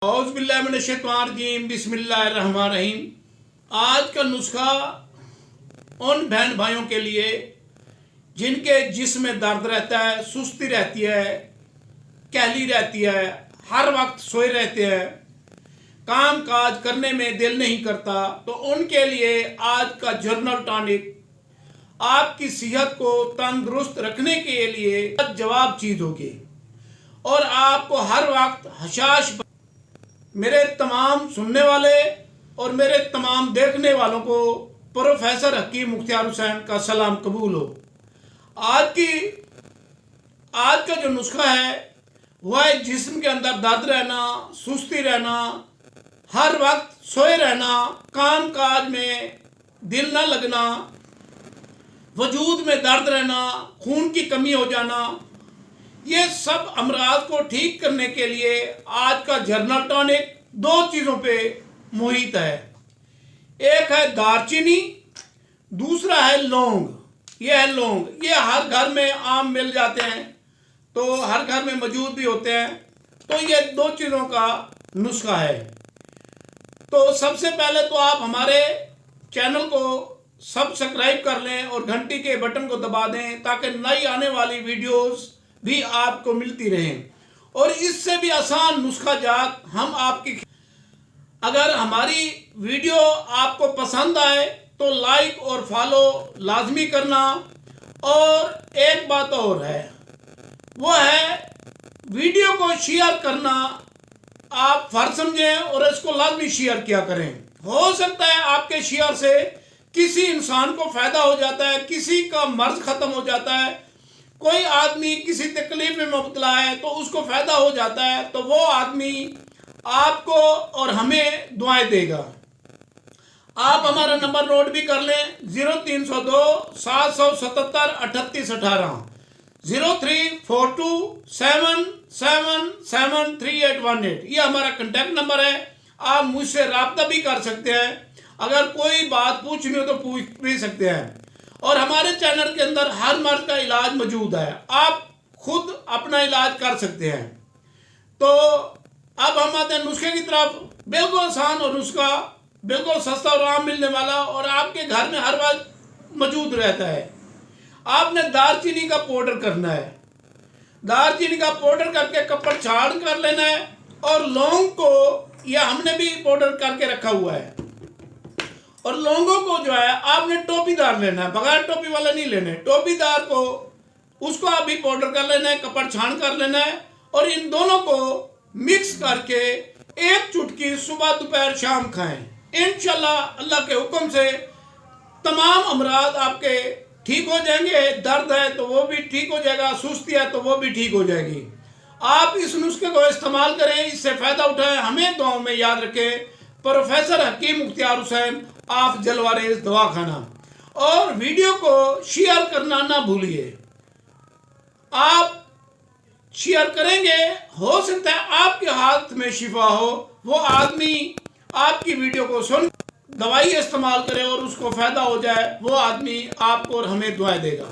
اعوذ باللہ من الشیطان الرجیم، بسم اللہ الرحمن الرحیم۔ آج کا نسخہ ان بہن بھائیوں کے لیے جن کے جسم میں درد رہتا ہے، سستی رہتی ہے، کہلی رہتی ہے، ہر وقت سوئے رہتے ہیں، کام کاج کرنے میں دل نہیں کرتا، تو ان کے لیے آج کا جنرل ٹانک آپ کی صحت کو تندرست رکھنے کے لیے جواب چیز ہوگی اور آپ کو ہر وقت حشاش۔ میرے تمام سننے والے اور میرے تمام دیکھنے والوں کو پروفیسر حکیم مختار حسین کا سلام قبول ہو۔ آج کا جو نسخہ ہے وہ ہے جسم کے اندر درد رہنا، سستی رہنا، ہر وقت سوئے رہنا، کام کاج میں دل نہ لگنا، وجود میں درد رہنا، خون کی کمی ہو جانا۔ یہ سب امراض کو ٹھیک کرنے کے لیے آج کا جنرل ٹانک دو چیزوں پہ محیط ہے۔ ایک ہے دار چینی، دوسرا ہے لونگ۔ یہ ہے لونگ، یہ ہر گھر میں عام مل جاتے ہیں، تو ہر گھر میں موجود بھی ہوتے ہیں، تو یہ دو چیزوں کا نسخہ ہے۔ تو سب سے پہلے تو آپ ہمارے چینل کو سبسکرائب کر لیں اور گھنٹی کے بٹن کو دبا دیں تاکہ نئی آنے والی ویڈیوز بھی آپ کو ملتی رہیں، اور اس سے بھی آسان نسخہ جات ہم آپ کی۔ اگر ہماری ویڈیو آپ کو پسند آئے تو لائک اور فالو لازمی کرنا، اور ایک بات اور ہے، وہ ہے ویڈیو کو شیئر کرنا۔ آپ فرض سمجھیں اور اس کو لازمی شیئر کیا کریں۔ ہو سکتا ہے آپ کے شیئر سے کسی انسان کو فائدہ ہو جاتا ہے، کسی کا مرض ختم ہو جاتا ہے، کوئی آدمی کسی تکلیف میں مبتلا ہے تو اس کو فائدہ ہو جاتا ہے، تو وہ آدمی آپ کو اور ہمیں دعائیں دے گا۔ آپ ہمارا نمبر نوٹ بھی کر لیں، 0302 777 3818، 0342 777 3818۔ یہ ہمارا کنٹیکٹ نمبر ہے، آپ مجھ سے رابطہ بھی کر سکتے ہیں، اگر کوئی بات پوچھنی ہو تو پوچھ بھی سکتے ہیں۔ اور ہمارے چینل کے اندر ہر مرض کا علاج موجود ہے، آپ خود اپنا علاج کر سکتے ہیں۔ تو اب ہم آتے ہیں نسخے کی طرف۔ بالکل آسان اور نسخہ، بالکل سستا اور عام ملنے والا، اور آپ کے گھر میں ہر وقت موجود رہتا ہے۔ آپ نے دار چینی کا پاؤڈر کرنا ہے، دار چینی کا پاؤڈر کر کے کپڑ چھاڑ کر لینا ہے، اور لونگ کو یہ ہم نے بھی پاؤڈر کر کے رکھا ہوا ہے، اور لونگوں کو جو ہے آپ نے ٹوپی دار لینا ہے، بغیر ٹوپی والا نہیں لینے، ٹوپی دار کو اس کو آپ بھی پاؤڈر کر لینا ہے، کپڑ چھان کر لینا ہے، اور ان دونوں کو مکس کر کے ایک چٹکی صبح دوپہر شام کھائیں۔ انشاءاللہ اللہ کے حکم سے تمام امراض آپ کے ٹھیک ہو جائیں گے۔ درد ہے تو وہ بھی ٹھیک ہو جائے گا، سستی ہے تو وہ بھی ٹھیک ہو جائے گی۔ آپ اس نسخے کو استعمال کریں، اس سے فائدہ اٹھائیں، ہمیں دعاؤں میں یاد رکھیں۔ پروفیسر حکیم مختار حسین، آپ جلوارز دواخانہ۔ اور ویڈیو کو شیئر کرنا نہ بھولیے، آپ شیئر کریں گے، ہو سکتا ہے آپ کے ہاتھ میں شفا ہو، وہ آدمی آپ کی ویڈیو کو سن دوائی استعمال کرے اور اس کو فائدہ ہو جائے، وہ آدمی آپ کو اور ہمیں دعائیں دے گا۔